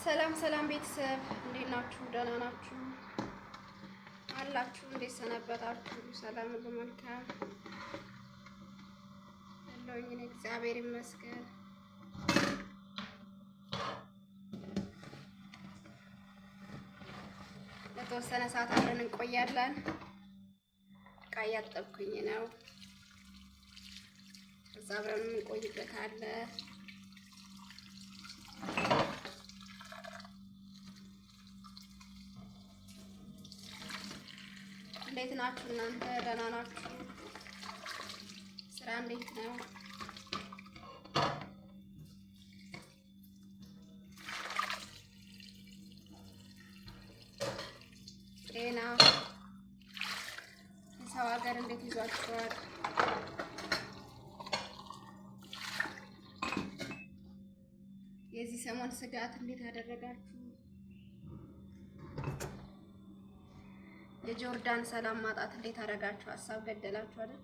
ሰላም ሰላም ቤተሰብ እንዴት ናችሁ? ደህና ናችሁ አላችሁ? እንዴት ሰነበታችሁ? ሰላም ሁሉ መልካም ያለውኝ እኔ እግዚአብሔር ይመስገን። ለተወሰነ ሰዓት አብረን እንቆያለን። ዕቃ እያጠብኩኝ ነው። እዛ አብረን የምንቆይበት አለ። እንዴት ናችሁ እናንተ? ደህና ናችሁ? ስራ እንዴት ነው? ጤና፣ የሰው ሀገር እንዴት ይዟችኋል? የዚህ ሰሞን ስጋት እንዴት አደረጋችሁ? የጆርዳን ሰላም ማጣት እንዴት አደረጋችሁ? ሀሳብ ገደላችሁ አይደል?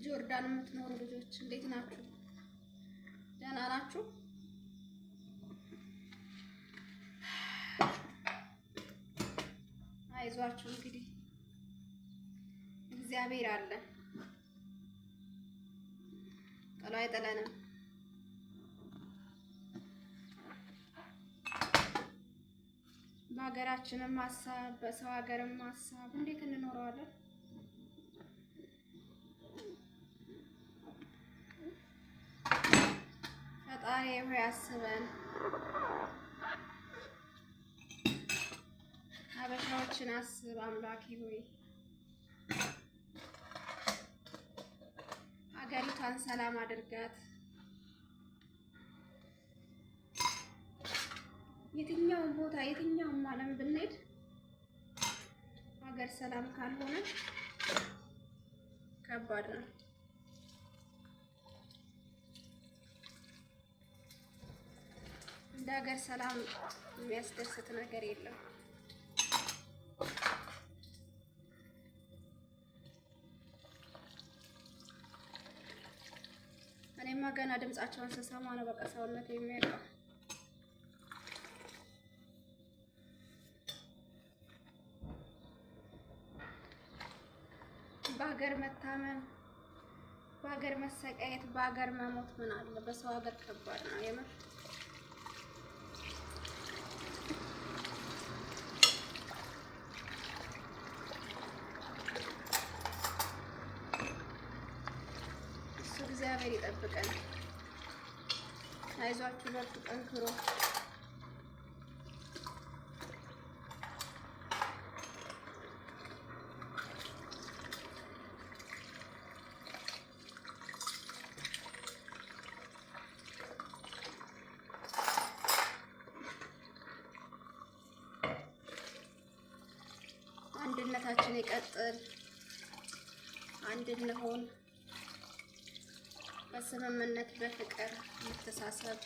ጆርዳን የምትኖሩ ልጆች እንዴት ናችሁ? ደህና ናችሁ? አይዟችሁ እንግዲህ እግዚአብሔር አለ፣ ጥሎ አይጥለንም። በሀገራችንም ሀሳብ በሰው ሀገርም ሀሳብ እንዴት እንኖረዋለን? ፈጣሪ ሆይ አስበን። ሀበሻዎችን አስብ አምላኬ ሆይ። ሀገሪቷን ሰላም አድርጋት። የትኛውም ቦታ የትኛውም ዓለም ብንሄድ ሀገር ሰላም ካልሆነ ከባድ ነው። እንደ ሀገር ሰላም የሚያስደስት ነገር የለም። እኔማ ገና ድምጻቸውን ስሰማ ነው በቃ ሰውነት የሚያውቀው። በሀገር መታመን፣ በሀገር መሰቃየት፣ በሀገር መሞት ምን አለ? በሰው ሀገር ከባድ ነው የምር። እሱ እግዚአብሔር ይጠብቀን። አይዟችሁ፣ በርቱ፣ ጠንክሮ። አንድነታችን ይቀጥል። አንድ እንሆን። በስምምነት በፍቅር መተሳሰብ፣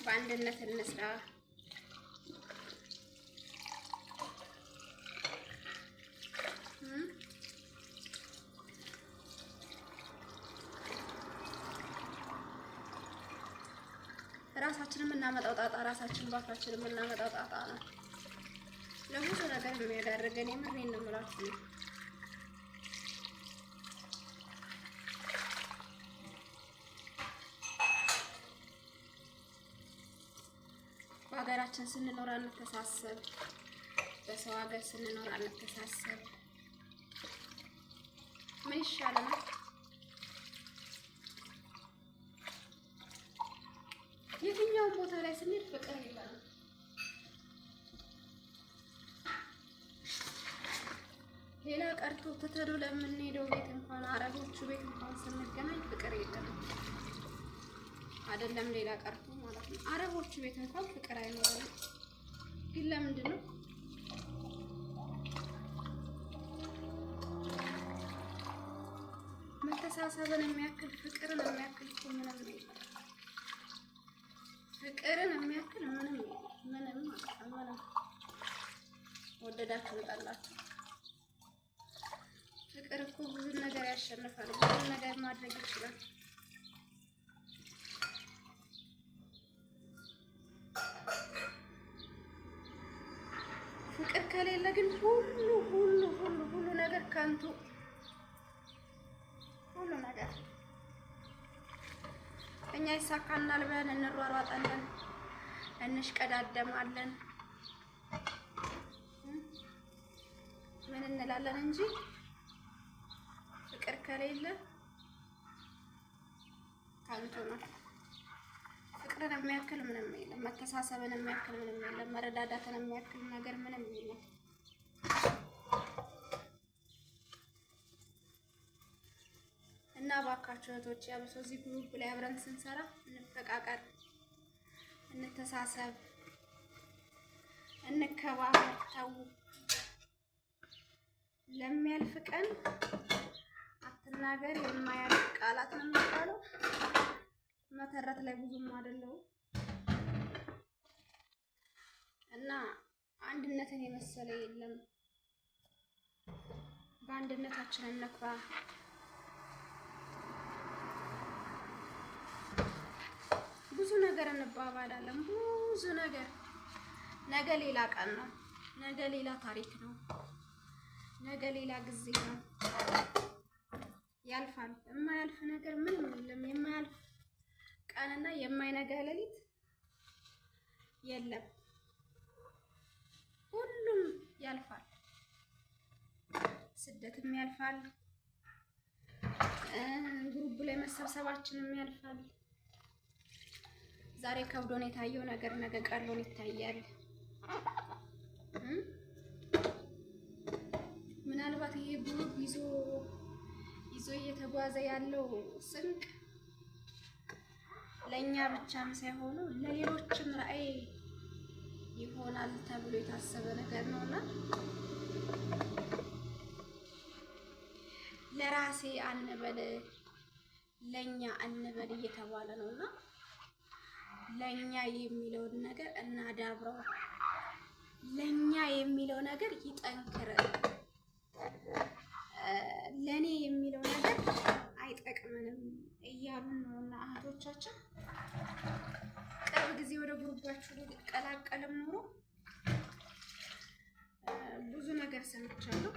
በአንድነት እንስራ። ራሳችንን የምናመጣው ጣጣ፣ ራሳችን ባፋችን የምናመጣው ጣጣ ነው ለብዙ ነገር የሚያዳርገን። የምሬን ነው የምላችሁ ነው። በሀገራችን ስንኖር አንተሳሰብ፣ በሰው ሀገር ስንኖር አንተሳሰብ። ምን ይሻለናል? የትኛውን ቦታ ላይ ስንሄድ ፍቅር የለም። ሌላ ቀርቶ ትተዶ ለምንሄደው ቤት እንኳን አረቦቹ ቤት እንኳን ስንገናኝ ፍቅር የለም። አይደለም ሌላ ቀርቶ ማለት ነው አረቦቹ ቤት እንኳን ፍቅር አይኖርም። ግን ለምንድን ነው? መተሳሰብን የሚያክል ፍቅርን የሚያክል ምንም የለም። ፍቅርን የሚያክል ምንም ምንም ማለት ነው። ምንም ወደዳችሁ ጠላችሁ ፍቅር እኮ ብዙ ነገር ያሸንፋል። ብዙ ነገር ማድረግ ይችላል። ፍቅር ከሌለ ግን ሁሉ ነገር ከንቱ፣ ሁሉ ነገር እኛ ይሳካናል ብለን እንሯሯጣለን፣ እንሽቀዳደማለን፣ ምን እንላለን እንጂ ፍቅር ከሌለ ከንቱ ነው። ፍቅርን የሚያክል ምንም የለም። መተሳሰብን የሚያክል ምንም የለም። መረዳዳትን የሚያክል ነገር ምንም የለም። እና እባካችሁ እህቶቼ አብሶ እዚህ ግሩፕ ላይ አብረን ስንሰራ እንፈቃቀር፣ እንተሳሰብ፣ እንከባበር። ተው ለሚያልፍ ቀን አትናገር የማያልፍ ቃላት ነው የሚባለው። መተረት ላይ ብዙም አይደለሁም እና አንድነትን የመሰለ የለም። በአንድነታችን እንኩራ። ብዙ ነገር እንባባላለን፣ ብዙ ነገር። ነገ ሌላ ቀን ነው፣ ነገ ሌላ ታሪክ ነው፣ ነገ ሌላ ጊዜ ነው። ያልፋል። የማያልፍ ነገር ምንም የለም። የማያልፍ ቀንና የማይነጋ ሌሊት የለም። ሁሉም ያልፋል። ስደትም ያልፋል። ግሩፕ ላይ መሰብሰባችንም ያልፋል። ዛሬ ከብዶን የታየው ነገር ነገ ቀሎን ይታያል። ምናልባት ይሄ ግሩፕ ይዞ እየተጓዘ ያለው ስንቅ ለኛ ብቻም ሳይሆኑ ለሌሎችም ራዕይ ይሆናል ተብሎ የታሰበ ነገር ነውና ለራሴ አንበል ለኛ አንበል እየተባለ ነውና ለኛ የሚለውን ነገር እናዳብረው። ለኛ የሚለው ነገር ይጠንክር። ለኔ የሚለው ነገር አይጠቅምንም እያሉን ነውና እህቶቻችን ቅርብ ጊዜ ወደ ግሩፓችሁ ሊቀላቀልም ኖሮ ብዙ ነገር ሰምቻለሁ።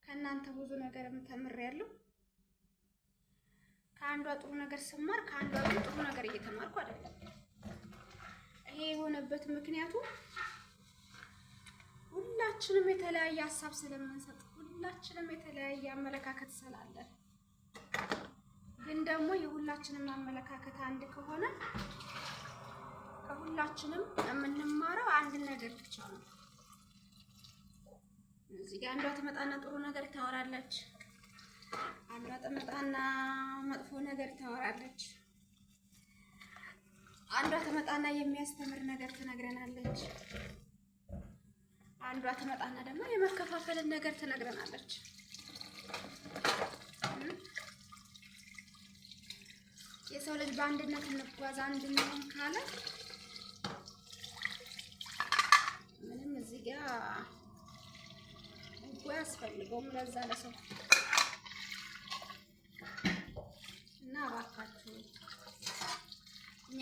ከእናንተ ብዙ ነገርም ተምሬያለሁ። ከአንዷ ጥሩ ነገር ስማር ከአንዷ ጥሩ ነገር እየተማርኩ አይደለም። ይሄ የሆነበት ምክንያቱ ሁላችንም የተለያየ ሀሳብ ስለምንሰጥ፣ ሁላችንም የተለያየ አመለካከት ስላለን፣ ግን ደግሞ የሁላችንም አመለካከት አንድ ከሆነ ከሁላችንም የምንማረው አንድ ነገር ብቻ ነው። እዚህ ጋር አንዷ ትመጣና ጥሩ ነገር ታወራለች፣ አንዷ ትመጣና መጥፎ ነገር ታወራለች፣ አንዷ ትመጣና የሚያስተምር ነገር ትነግረናለች፣ አንዷ ትመጣና ደግሞ የመከፋፈልን ነገር ትነግረናለች። የሰው ልጅ በአንድነት እንጓዝ አንድ እንሆን ካለ ምንም እዚህ ጋር ያስፈልገውም ለዛ ለሰው እና እባካችሁ እኛ